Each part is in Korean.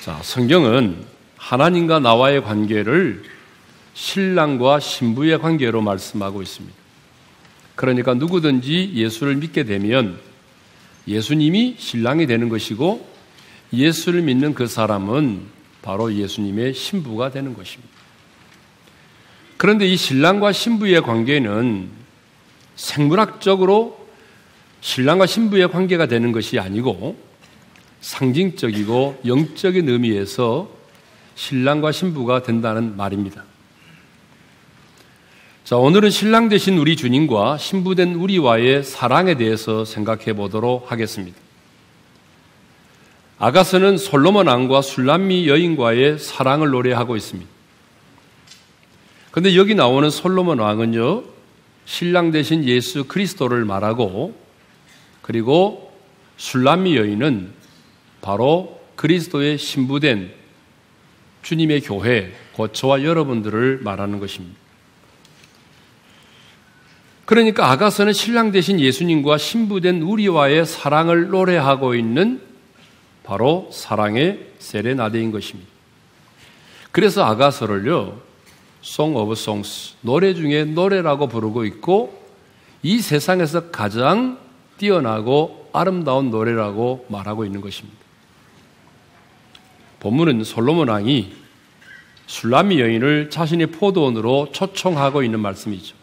자, 성경은 하나님과 나와의 관계를 신랑과 신부의 관계로 말씀하고 있습니다. 그러니까 누구든지 예수를 믿게 되면 예수님이 신랑이 되는 것이고 예수를 믿는 그 사람은 바로 예수님의 신부가 되는 것입니다. 그런데 이 신랑과 신부의 관계는 생물학적으로 신랑과 신부의 관계가 되는 것이 아니고 상징적이고 영적인 의미에서 신랑과 신부가 된다는 말입니다. 자, 오늘은 신랑 되신 우리 주님과 신부된 우리와의 사랑에 대해서 생각해 보도록 하겠습니다. 아가서는 솔로몬 왕과 술람미 여인과의 사랑을 노래하고 있습니다. 그런데 여기 나오는 솔로몬 왕은요, 신랑 되신 예수 그리스도를 말하고, 그리고 술람미 여인은 바로 그리스도의 신부된 주님의 교회, 곧 저와 여러분들을 말하는 것입니다. 그러니까 아가서는 신랑 되신 예수님과 신부된 우리와의 사랑을 노래하고 있는 바로 사랑의 세레나데인 것입니다. 그래서 아가서를요, Song of Songs, 노래 중에 노래라고 부르고 있고 이 세상에서 가장 뛰어나고 아름다운 노래라고 말하고 있는 것입니다. 본문은 솔로몬 왕이 술람미 여인을 자신의 포도원으로 초청하고 있는 말씀이죠.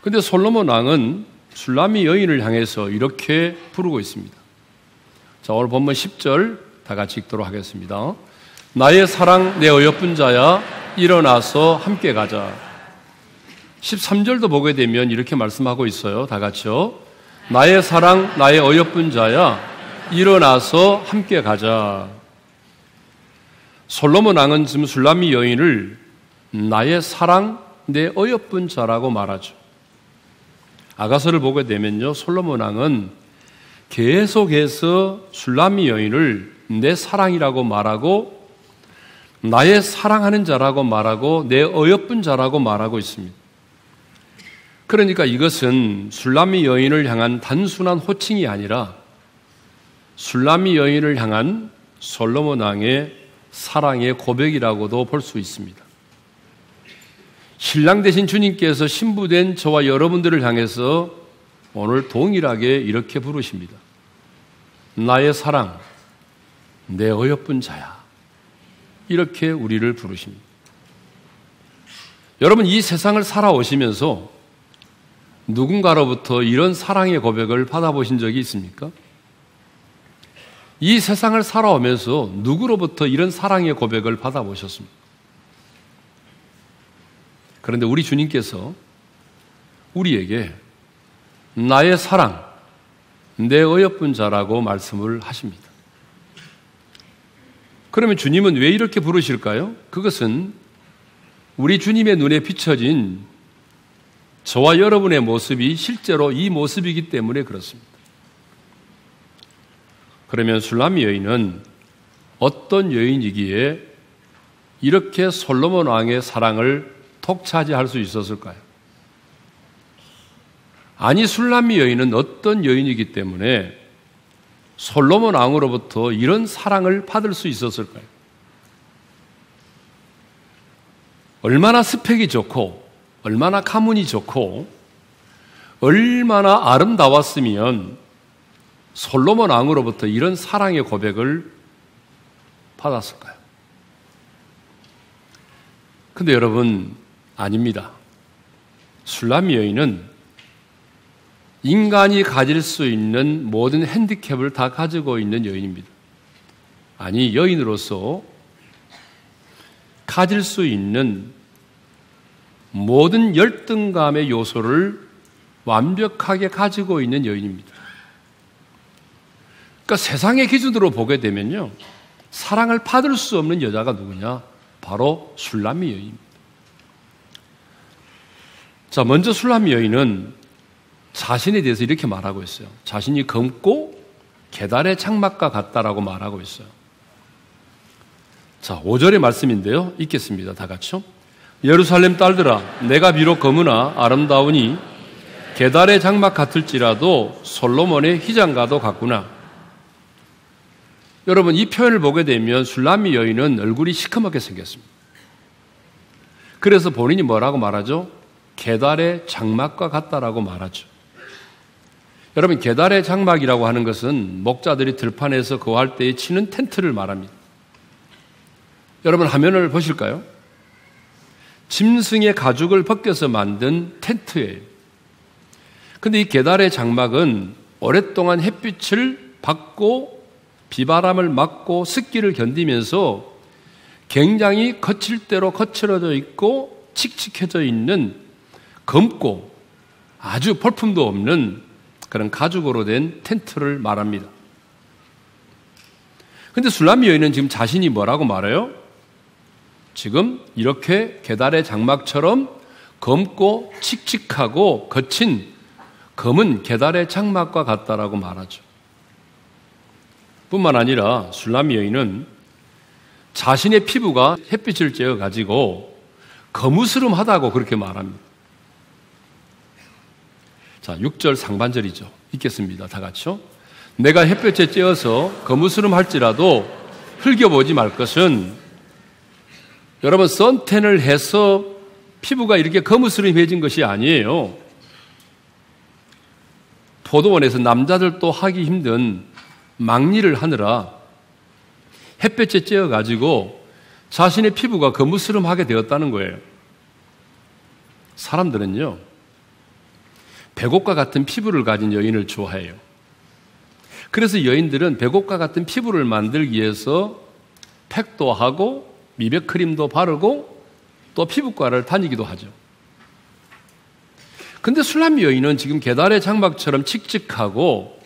그런데 솔로몬 왕은 술람미 여인을 향해서 이렇게 부르고 있습니다. 자, 오늘 본문 10절 다 같이 읽도록 하겠습니다. 나의 사랑 내 어여쁜 자야 일어나서 함께 가자. 13절도 보게 되면 이렇게 말씀하고 있어요. 다 같이요. 나의 사랑 나의 어여쁜 자야 일어나서 함께 가자. 솔로몬 왕은 지금 술람미 여인을 나의 사랑 내 어여쁜 자라고 말하죠. 아가서를 보게 되면요, 솔로몬 왕은 계속해서 술람미 여인을 내 사랑이라고 말하고 나의 사랑하는 자라고 말하고 내 어여쁜 자라고 말하고 있습니다. 그러니까 이것은 술람미 여인을 향한 단순한 호칭이 아니라 술람미 여인을 향한 솔로몬 왕의 사랑의 고백이라고도 볼 수 있습니다. 신랑 되신 주님께서 신부된 저와 여러분들을 향해서 오늘 동일하게 이렇게 부르십니다. 나의 사랑, 내 어여쁜 자야. 이렇게 우리를 부르십니다. 여러분, 이 세상을 살아오시면서 누군가로부터 이런 사랑의 고백을 받아보신 적이 있습니까? 이 세상을 살아오면서 누구로부터 이런 사랑의 고백을 받아보셨습니까? 그런데 우리 주님께서 우리에게 나의 사랑, 내 어여쁜 자라고 말씀을 하십니다. 그러면 주님은 왜 이렇게 부르실까요? 그것은 우리 주님의 눈에 비춰진 저와 여러분의 모습이 실제로 이 모습이기 때문에 그렇습니다. 그러면 술람미 여인은 어떤 여인이기에 이렇게 솔로몬 왕의 사랑을 독차지할 수 있었을까요? 아니, 술람미 여인은 어떤 여인이기 때문에 솔로몬 왕으로부터 이런 사랑을 받을 수 있었을까요? 얼마나 스펙이 좋고 얼마나 가문이 좋고 얼마나 아름다웠으면 솔로몬 왕으로부터 이런 사랑의 고백을 받았을까요? 근데 여러분, 아닙니다. 술람미 여인은 인간이 가질 수 있는 모든 핸디캡을 다 가지고 있는 여인입니다. 아니, 여인으로서 가질 수 있는 모든 열등감의 요소를 완벽하게 가지고 있는 여인입니다. 그러니까 세상의 기준으로 보게 되면요, 사랑을 받을 수 없는 여자가 누구냐? 바로 술람미 여인입니다. 자, 먼저 술람미 여인은 자신에 대해서 이렇게 말하고 있어요. 자신이 검고 계달의 장막과 같다라고 말하고 있어요. 자, 5절의 말씀인데요. 읽겠습니다. 다 같이요. 예루살렘 딸들아, 내가 비록 검으나 아름다우니 계달의 장막 같을지라도 솔로몬의 휘장과도 같구나. 여러분, 이 표현을 보게 되면 술람미 여인은 얼굴이 시커멓게 생겼습니다. 그래서 본인이 뭐라고 말하죠? 게달의 장막과 같다라고 말하죠. 여러분, 게달의 장막이라고 하는 것은 목자들이 들판에서 거할 때에 치는 텐트를 말합니다. 여러분, 화면을 보실까요? 짐승의 가죽을 벗겨서 만든 텐트예요. 근데 이 게달의 장막은 오랫동안 햇빛을 받고 비바람을 맞고 습기를 견디면서 굉장히 거칠 대로 거칠어져 있고 칙칙해져 있는 검고 아주 볼품도 없는 그런 가죽으로 된 텐트를 말합니다. 근데 술람미 여인은 지금 자신이 뭐라고 말해요? 지금 이렇게 게달의 장막처럼 검고 칙칙하고 거친 검은 게달의 장막과 같다라고 말하죠. 뿐만 아니라 술람미 여인은 자신의 피부가 햇빛을 쬐어 가지고 거무스름하다고 그렇게 말합니다. 자, 6절 상반절이죠. 읽겠습니다. 다 같이요. 내가 햇볕에 쬐어서 거무스름할지라도 흘겨보지 말 것은, 여러분, 선탠을 해서 피부가 이렇게 거무스름해진 것이 아니에요. 포도원에서 남자들도 하기 힘든 막리를 하느라 햇볕에 쬐어가지고 자신의 피부가 거무스름하게 되었다는 거예요. 사람들은요, 백옥과 같은 피부를 가진 여인을 좋아해요. 그래서 여인들은 백옥과 같은 피부를 만들기 위해서 팩도 하고 미백 크림도 바르고 또 피부과를 다니기도 하죠. 근데 술람미 여인은 지금 게달의 장막처럼 칙칙하고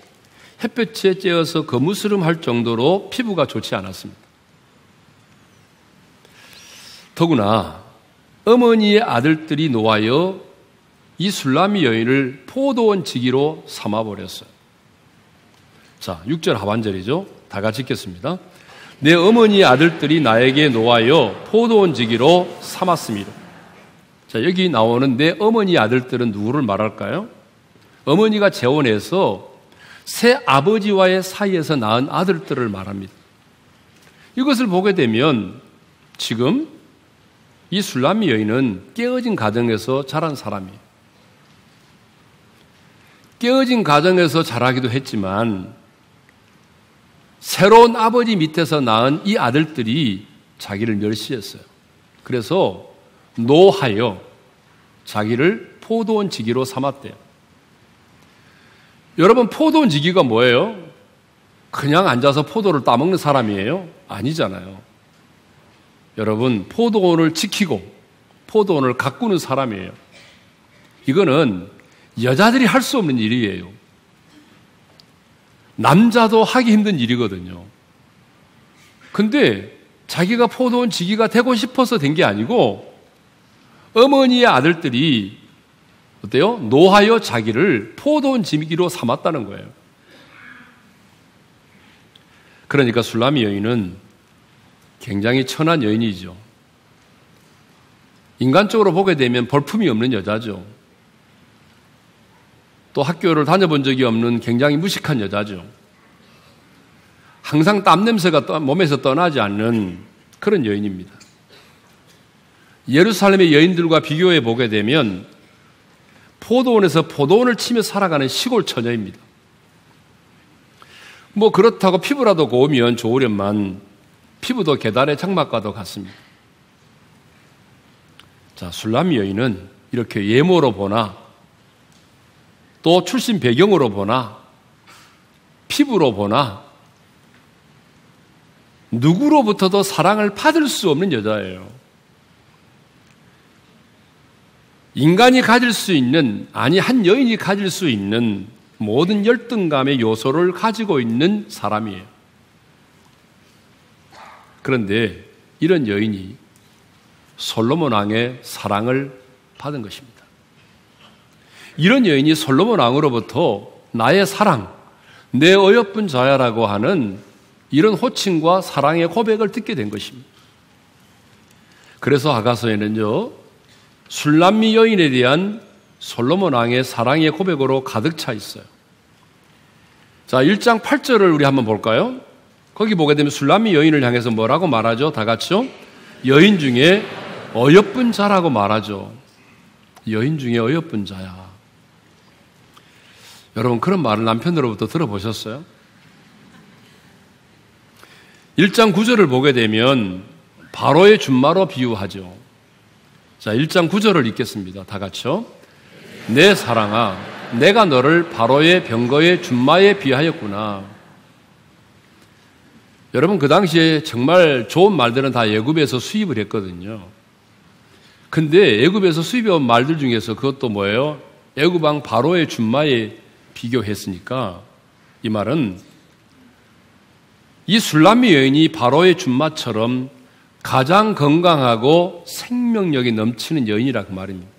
햇볕에 쬐어서 거무스름할 정도로 피부가 좋지 않았습니다. 더구나 어머니의 아들들이 노하여 이 술람미 여인을 포도원 지기로 삼아버렸어요. 자, 6절 하반절이죠. 다 같이 읽겠습니다. 내 어머니의 아들들이 나에게 노하여 포도원 지기로 삼았습니다. 자, 여기 나오는 내 어머니 아들들은 누구를 말할까요? 어머니가 재혼해서 새 아버지와의 사이에서 낳은 아들들을 말합니다. 이것을 보게 되면 지금 이 술람미 여인은 깨어진 가정에서 자란 사람이에요. 깨어진 가정에서 자라기도 했지만 새로운 아버지 밑에서 낳은 이 아들들이 자기를 멸시했어요. 그래서 노하여 자기를 포도원 지기로 삼았대요. 여러분, 포도원 지기가 뭐예요? 그냥 앉아서 포도를 따먹는 사람이에요? 아니잖아요. 여러분, 포도원을 지키고 포도원을 가꾸는 사람이에요. 이거는 여자들이 할 수 없는 일이에요. 남자도 하기 힘든 일이거든요. 근데 자기가 포도원 지기가 되고 싶어서 된 게 아니고 어머니의 아들들이 어때요? 노하여 자기를 포도원 지기로 삼았다는 거예요. 그러니까 술람미 여인은 굉장히 천한 여인이죠. 인간적으로 보게 되면 볼품이 없는 여자죠. 또 학교를 다녀본 적이 없는 굉장히 무식한 여자죠. 항상 땀 냄새가 몸에서 떠나지 않는 그런 여인입니다. 예루살렘의 여인들과 비교해 보게 되면 포도원에서 포도원을 치며 살아가는 시골 처녀입니다. 뭐 그렇다고 피부라도 고우면 좋으련만 피부도 게달의 장막과도 같습니다. 자, 술람미 여인은 이렇게 외모로 보나 또 출신 배경으로 보나 피부로 보나 누구로부터도 사랑을 받을 수 없는 여자예요. 인간이 가질 수 있는, 아니 한 여인이 가질 수 있는 모든 열등감의 요소를 가지고 있는 사람이에요. 그런데 이런 여인이 솔로몬 왕의 사랑을 받은 것입니다. 이런 여인이 솔로몬 왕으로부터 나의 사랑, 내 어여쁜 자야라고 하는 이런 호칭과 사랑의 고백을 듣게 된 것입니다. 그래서 아가서에는요, 술람미 여인에 대한 솔로몬 왕의 사랑의 고백으로 가득 차 있어요. 자, 1장 8절을 우리 한번 볼까요? 거기 보게 되면 술람미 여인을 향해서 뭐라고 말하죠? 다 같이요? 여인 중에 어여쁜 자라고 말하죠. 여인 중에 어여쁜 자야. 여러분 그런 말을 남편으로부터 들어보셨어요? 1장 9절을 보게 되면 바로의 준마로 비유하죠. 자, 1장 9절을 읽겠습니다. 다 같이요. 내 사랑아, 내가 너를 바로의 병거의 준마에 비하였구나. 여러분 그 당시에 정말 좋은 말들은 다 애굽에서 수입을 했거든요. 근데 애굽에서 수입해온 말들 중에서 그것도 뭐예요? 애굽 왕 바로의 준마에 비교했으니까 이 말은 이 술람미 여인이 바로의 준마처럼 가장 건강하고 생명력이 넘치는 여인이라 그 말입니다.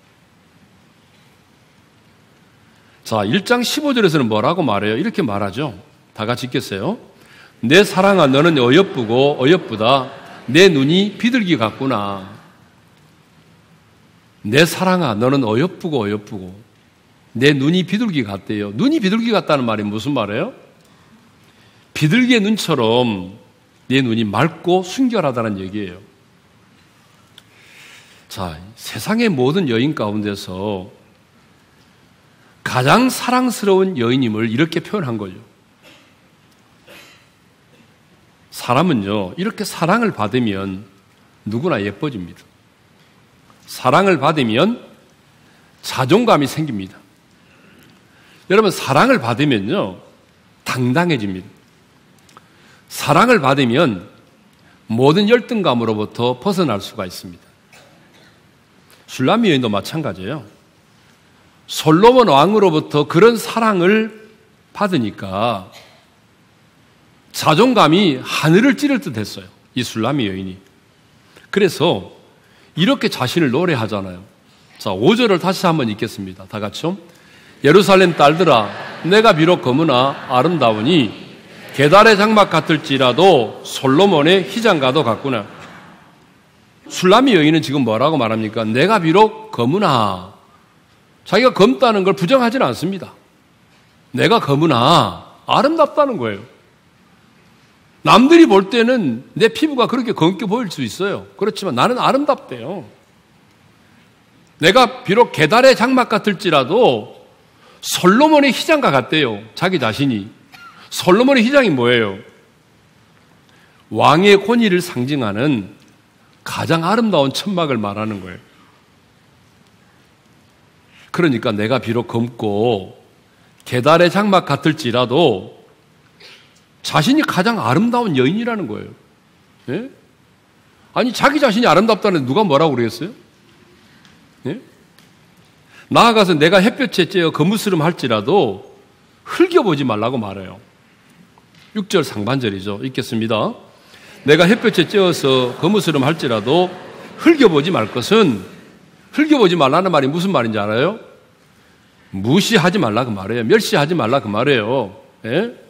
자, 1장 15절에서는 뭐라고 말해요? 이렇게 말하죠. 다 같이 읽겠어요. 내 사랑아 너는 어여쁘고 어여쁘다. 내 눈이 비둘기 같구나. 내 사랑아 너는 어여쁘고 어여쁘고 내 눈이 비둘기 같대요. 눈이 비둘기 같다는 말이 무슨 말이에요? 비둘기의 눈처럼 내 눈이 맑고 순결하다는 얘기예요. 자, 세상의 모든 여인 가운데서 가장 사랑스러운 여인임을 이렇게 표현한 거죠. 사람은요, 이렇게 사랑을 받으면 누구나 예뻐집니다. 사랑을 받으면 자존감이 생깁니다. 여러분, 사랑을 받으면요, 당당해집니다. 사랑을 받으면 모든 열등감으로부터 벗어날 수가 있습니다. 술람미 여인도 마찬가지예요. 솔로몬 왕으로부터 그런 사랑을 받으니까 자존감이 하늘을 찌를 듯 했어요. 이 술람미 여인이. 그래서 이렇게 자신을 노래하잖아요. 자, 5절을 다시 한번 읽겠습니다. 다 같이요. 예루살렘 딸들아, 내가 비록 검으나 아름다우니 게달의 장막 같을지라도 솔로몬의 희장가도 같구나. 술람미 여인은 지금 뭐라고 말합니까? 내가 비록 검으나, 자기가 검다는 걸 부정하지는 않습니다. 내가 검으나 아름답다는 거예요. 남들이 볼 때는 내 피부가 그렇게 검게 보일 수 있어요. 그렇지만 나는 아름답대요. 내가 비록 게달의 장막 같을지라도 솔로몬의 희장가 같대요. 자기 자신이. 솔로몬의 희장이 뭐예요? 왕의 권위를 상징하는 가장 아름다운 천막을 말하는 거예요. 그러니까 내가 비록 검고 게달의 장막 같을지라도 자신이 가장 아름다운 여인이라는 거예요. 예? 아니 자기 자신이 아름답다는데 누가 뭐라고 그러겠어요? 예? 나아가서 내가 햇볕에 쬐어 거무스름 할지라도 흘겨보지 말라고 말해요. 6절 상반절이죠. 읽겠습니다. 내가 햇볕에 쬐어서 거무스름 할지라도 흘겨보지 말 것은, 흘겨보지 말라는 말이 무슨 말인지 알아요? 무시하지 말라 그 말이에요. 멸시하지 말라 그 말이에요. 예?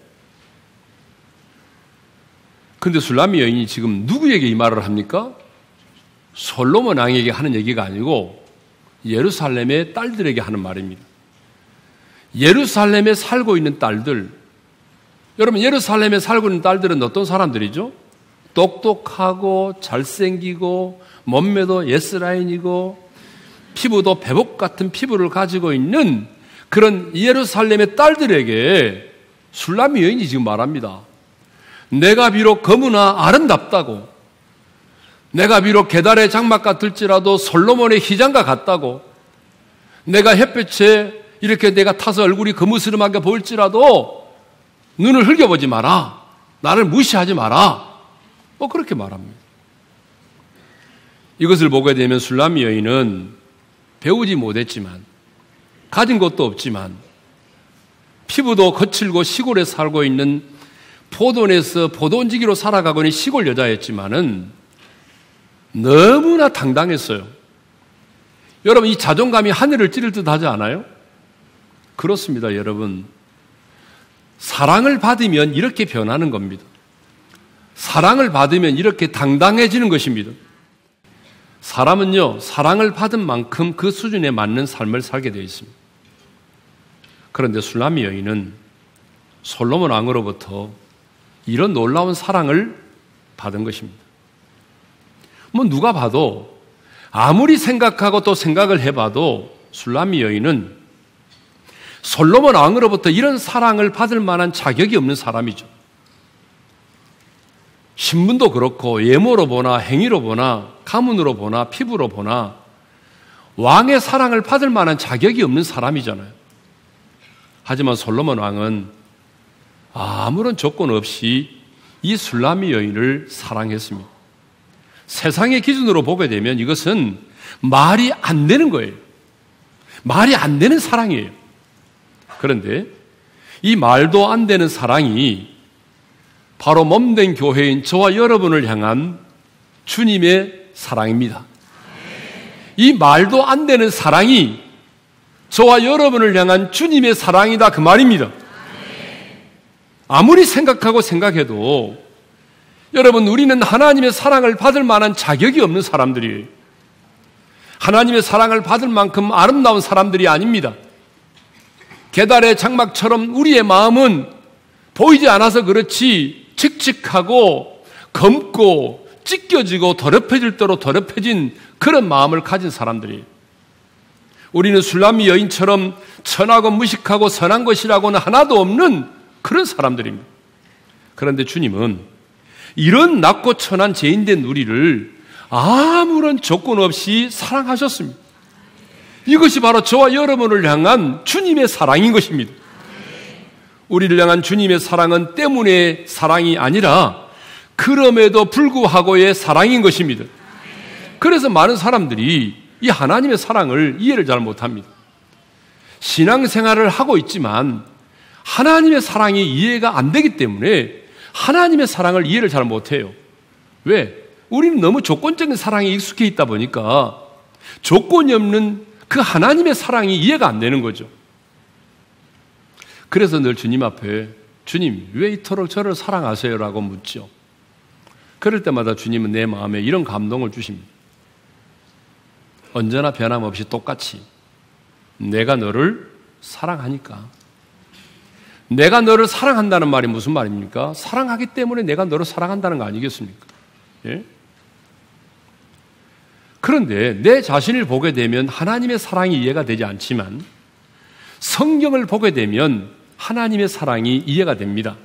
근데 술람미 여인이 지금 누구에게 이 말을 합니까? 솔로몬 왕에게 하는 얘기가 아니고 예루살렘의 딸들에게 하는 말입니다. 예루살렘에 살고 있는 딸들, 여러분 예루살렘에 살고 있는 딸들은 어떤 사람들이죠? 똑똑하고 잘생기고 몸매도 예스라인이고 피부도 배복 같은 피부를 가지고 있는 그런 예루살렘의 딸들에게 술람미 여인이 지금 말합니다. 내가 비록 검으나 아름답다고, 내가 비록 게달의 장막 같을지라도 솔로몬의 희장과 같다고, 내가 햇볕에 이렇게 내가 타서 얼굴이 거무스름하게 보일지라도 눈을 흘겨보지 마라. 나를 무시하지 마라. 그렇게 말합니다. 이것을 보게 되면 술람미 여인은 배우지 못했지만, 가진 것도 없지만, 피부도 거칠고 시골에 살고 있는 포도원에서 포도원지기로 살아가고 있는 시골 여자였지만은 너무나 당당했어요. 여러분, 이 자존감이 하늘을 찌를 듯 하지 않아요? 그렇습니다, 여러분. 사랑을 받으면 이렇게 변하는 겁니다. 사랑을 받으면 이렇게 당당해지는 것입니다. 사람은요, 사랑을 받은 만큼 그 수준에 맞는 삶을 살게 되어 있습니다. 그런데 술람미 여인은 솔로몬 왕으로부터 이런 놀라운 사랑을 받은 것입니다. 뭐 누가 봐도 아무리 생각하고 또 생각을 해봐도 술라미 여인은 솔로몬 왕으로부터 이런 사랑을 받을 만한 자격이 없는 사람이죠. 신분도 그렇고 외모로 보나 행위로 보나 가문으로 보나 피부로 보나 왕의 사랑을 받을 만한 자격이 없는 사람이잖아요. 하지만 솔로몬 왕은 아무런 조건 없이 이 술라미 여인을 사랑했습니다. 세상의 기준으로 보게 되면 이것은 말이 안 되는 거예요. 말이 안 되는 사랑이에요. 그런데 이 말도 안 되는 사랑이 바로 몸된 교회인 저와 여러분을 향한 주님의 사랑입니다. 이 말도 안 되는 사랑이 저와 여러분을 향한 주님의 사랑이다 그 말입니다. 아무리 생각하고 생각해도 여러분, 우리는 하나님의 사랑을 받을 만한 자격이 없는 사람들이에요. 하나님의 사랑을 받을 만큼 아름다운 사람들이 아닙니다. 계달의 장막처럼 우리의 마음은 보이지 않아서 그렇지 칙칙하고 검고 찢겨지고 더럽혀질 대로 더럽혀진 그런 마음을 가진 사람들이에요. 우리는 술라미 여인처럼 천하고 무식하고 선한 것이라고는 하나도 없는 그런 사람들입니다. 그런데 주님은 이런 낮고 천한 죄인된 우리를 아무런 조건 없이 사랑하셨습니다. 이것이 바로 저와 여러분을 향한 주님의 사랑인 것입니다. 우리를 향한 주님의 사랑은 때문에 사랑이 아니라 그럼에도 불구하고의 사랑인 것입니다. 그래서 많은 사람들이 이 하나님의 사랑을 이해를 잘 못합니다. 신앙생활을 하고 있지만 하나님의 사랑이 이해가 안 되기 때문에 하나님의 사랑을 이해를 잘 못해요. 왜? 우리는 너무 조건적인 사랑에 익숙해 있다 보니까 조건이 없는 그 하나님의 사랑이 이해가 안 되는 거죠. 그래서 늘 주님 앞에 주님 왜 이토록 저를 사랑하세요? 라고 묻죠. 그럴 때마다 주님은 내 마음에 이런 감동을 주십니다. 언제나 변함없이 똑같이 내가 너를 사랑하니까. 내가 너를 사랑한다는 말이 무슨 말입니까? 사랑하기 때문에 내가 너를 사랑한다는 거 아니겠습니까? 예? 그런데 내 자신을 보게 되면 하나님의 사랑이 이해가 되지 않지만 성경을 보게 되면 하나님의 사랑이 이해가 됩니다.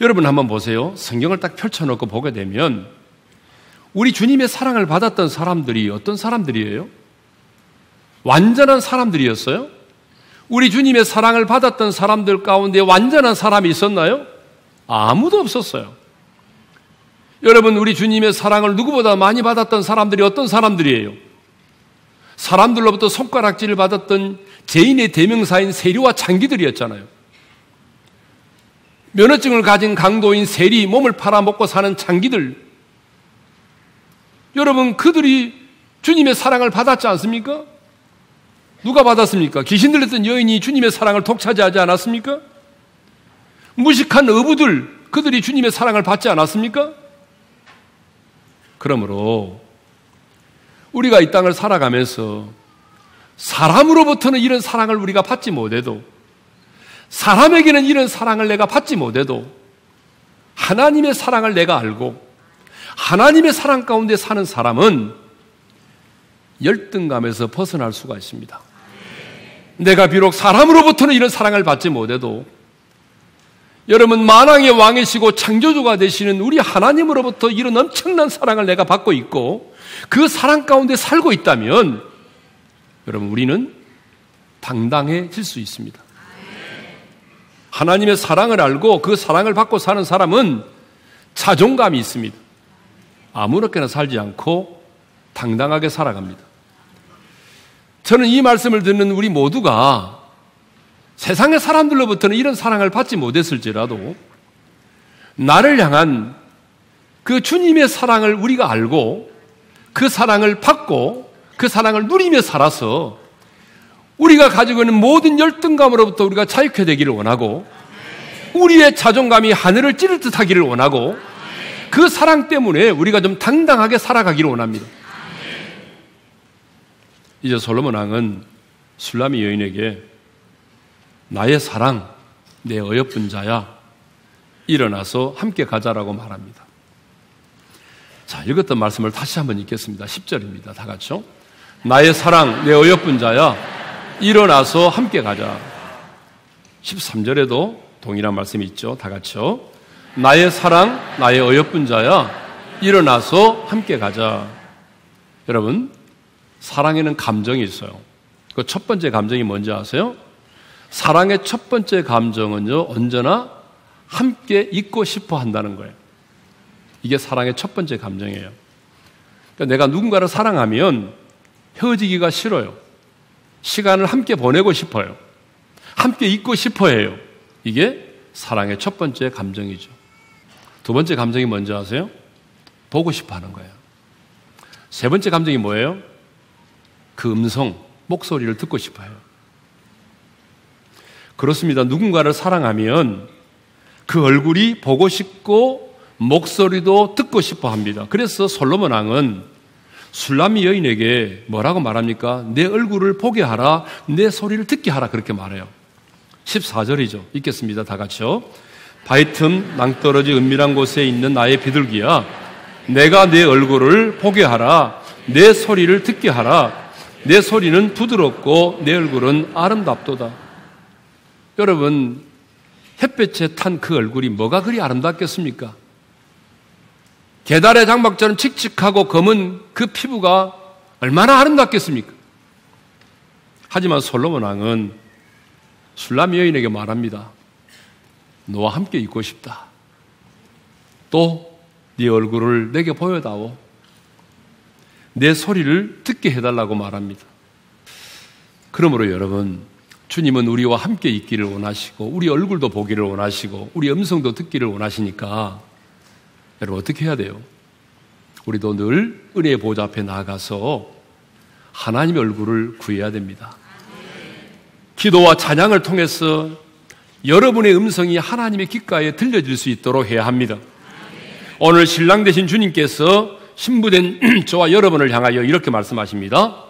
여러분 한번 보세요. 성경을 딱 펼쳐놓고 보게 되면 우리 주님의 사랑을 받았던 사람들이 어떤 사람들이에요? 완전한 사람들이었어요? 우리 주님의 사랑을 받았던 사람들 가운데 완전한 사람이 있었나요? 아무도 없었어요. 여러분, 우리 주님의 사랑을 누구보다 많이 받았던 사람들이 어떤 사람들이에요? 사람들로부터 손가락질을 받았던 죄인의 대명사인 세리와 창기들이었잖아요. 면허증을 가진 강도인 세리, 몸을 팔아먹고 사는 창기들. 여러분, 그들이 주님의 사랑을 받았지 않습니까? 누가 받았습니까? 귀신 들렸던 여인이 주님의 사랑을 독차지하지 않았습니까? 무식한 어부들, 그들이 주님의 사랑을 받지 않았습니까? 그러므로 우리가 이 땅을 살아가면서 사람으로부터는 이런 사랑을 우리가 받지 못해도, 사람에게는 이런 사랑을 내가 받지 못해도 하나님의 사랑을 내가 알고 하나님의 사랑 가운데 사는 사람은 열등감에서 벗어날 수가 있습니다. 내가 비록 사람으로부터는 이런 사랑을 받지 못해도 여러분, 만왕의 왕이시고 창조주가 되시는 우리 하나님으로부터 이런 엄청난 사랑을 내가 받고 있고 그 사랑 가운데 살고 있다면 여러분, 우리는 당당해질 수 있습니다. 하나님의 사랑을 알고 그 사랑을 받고 사는 사람은 자존감이 있습니다. 아무렇게나 살지 않고 당당하게 살아갑니다. 저는 이 말씀을 듣는 우리 모두가 세상의 사람들로부터는 이런 사랑을 받지 못했을지라도 나를 향한 그 주님의 사랑을 우리가 알고 그 사랑을 받고 그 사랑을 누리며 살아서 우리가 가지고 있는 모든 열등감으로부터 우리가 자유케 되기를 원하고 우리의 자존감이 하늘을 찌를 듯 하기를 원하고 그 사랑 때문에 우리가 좀 당당하게 살아가기를 원합니다. 이제 솔로몬 왕은 술라미 여인에게 나의 사랑, 내 어여쁜 자야, 일어나서 함께 가자라고 말합니다. 자, 읽었던 말씀을 다시 한번 읽겠습니다. 10절입니다. 다 같이요. 나의 사랑, 내 어여쁜 자야, 일어나서 함께 가자. 13절에도 동일한 말씀이 있죠. 다 같이요. 나의 사랑, 나의 어여쁜 자야, 일어나서 함께 가자. 여러분, 사랑에는 감정이 있어요. 그 첫 번째 감정이 뭔지 아세요? 사랑의 첫 번째 감정은요, 언제나 함께 있고 싶어 한다는 거예요. 이게 사랑의 첫 번째 감정이에요. 그러니까 내가 누군가를 사랑하면 헤어지기가 싫어요. 시간을 함께 보내고 싶어요. 함께 있고 싶어 해요. 이게 사랑의 첫 번째 감정이죠. 두 번째 감정이 뭔지 아세요? 보고 싶어 하는 거예요. 세 번째 감정이 뭐예요? 그 음성, 목소리를 듣고 싶어 해요. 그렇습니다. 누군가를 사랑하면 그 얼굴이 보고 싶고 목소리도 듣고 싶어 합니다. 그래서 솔로몬 왕은 술람미 여인에게 뭐라고 말합니까? 내 얼굴을 보게 하라, 내 소리를 듣게 하라, 그렇게 말해요. 14절이죠. 읽겠습니다. 다 같이요. 바위 틈 낭떠러지 은밀한 곳에 있는 나의 비둘기야, 내가 내 얼굴을 보게 하라, 내 소리를 듣게 하라. 내 소리는 부드럽고 내 얼굴은 아름답도다. 여러분, 햇볕에 탄 그 얼굴이 뭐가 그리 아름답겠습니까? 계달의 장막처럼 칙칙하고 검은 그 피부가 얼마나 아름답겠습니까? 하지만 솔로몬 왕은 술람미 여인에게 말합니다. 너와 함께 있고 싶다. 또 네 얼굴을 내게 보여다오. 내 소리를 듣게 해달라고 말합니다. 그러므로 여러분, 주님은 우리와 함께 있기를 원하시고 우리 얼굴도 보기를 원하시고 우리 음성도 듣기를 원하시니까 여러분 어떻게 해야 돼요? 우리도 늘 은혜의 보좌 앞에 나아가서 하나님의 얼굴을 구해야 됩니다. 기도와 찬양을 통해서 여러분의 음성이 하나님의 귓가에 들려질 수 있도록 해야 합니다. 오늘 신랑 되신 주님께서 신부된 저와 여러분을 향하여 이렇게 말씀하십니다.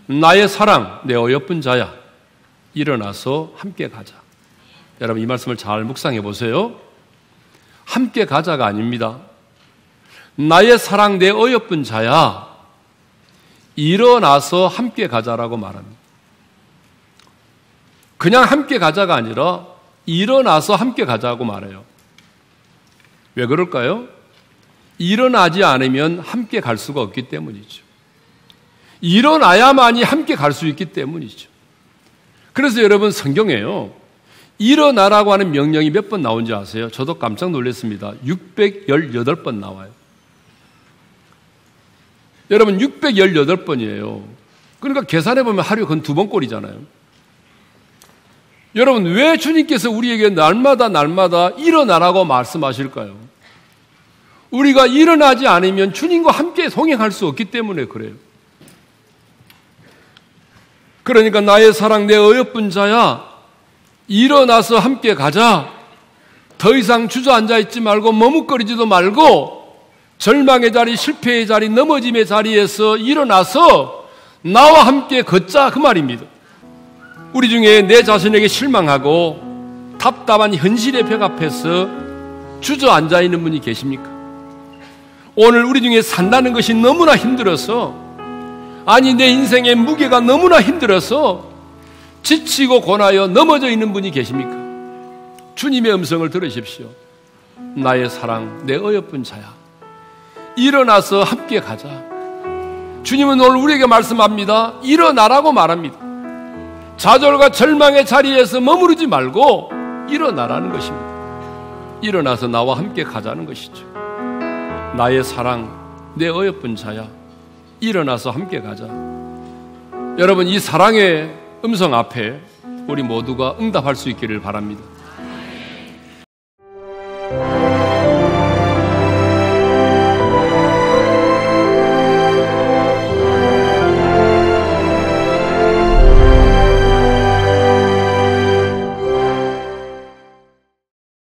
나의 사랑, 내 어여쁜 자야, 일어나서 함께 가자. 여러분 이 말씀을 잘 묵상해 보세요. 함께 가자가 아닙니다. 나의 사랑, 내 어여쁜 자야, 일어나서 함께 가자라고 말합니다. 그냥 함께 가자가 아니라 일어나서 함께 가자고 말해요. 왜 그럴까요? 일어나지 않으면 함께 갈 수가 없기 때문이죠. 일어나야만이 함께 갈 수 있기 때문이죠. 그래서 여러분 성경에요, 일어나라고 하는 명령이 몇 번 나온지 아세요? 저도 깜짝 놀랐습니다. 618번 나와요. 여러분 618번이에요. 그러니까 계산해보면 하루에 그건 2번 꼴이잖아요. 여러분 왜 주님께서 우리에게 날마다 일어나라고 말씀하실까요? 우리가 일어나지 않으면 주님과 함께 동행할 수 없기 때문에 그래요. 그러니까 나의 사랑, 내 어여쁜 자야, 일어나서 함께 가자. 더 이상 주저앉아 있지 말고 머뭇거리지도 말고 절망의 자리, 실패의 자리, 넘어짐의 자리에서 일어나서 나와 함께 걷자, 그 말입니다. 우리 중에 내 자신에게 실망하고 답답한 현실의 벽 앞에서 주저앉아 있는 분이 계십니까? 오늘 우리 중에 산다는 것이 너무나 힘들어서, 아니 내 인생의 무게가 너무나 힘들어서 지치고 고나여 넘어져 있는 분이 계십니까? 주님의 음성을 들으십시오. 나의 사랑, 내 어여쁜 자야, 일어나서 함께 가자. 주님은 오늘 우리에게 말씀합니다. 일어나라고 말합니다. 좌절과 절망의 자리에서 머무르지 말고 일어나라는 것입니다. 일어나서 나와 함께 가자는 것이죠. 나의 사랑, 내 어여쁜 자야, 일어나서 함께 가자. 여러분 이 사랑의 음성 앞에 우리 모두가 응답할 수 있기를 바랍니다.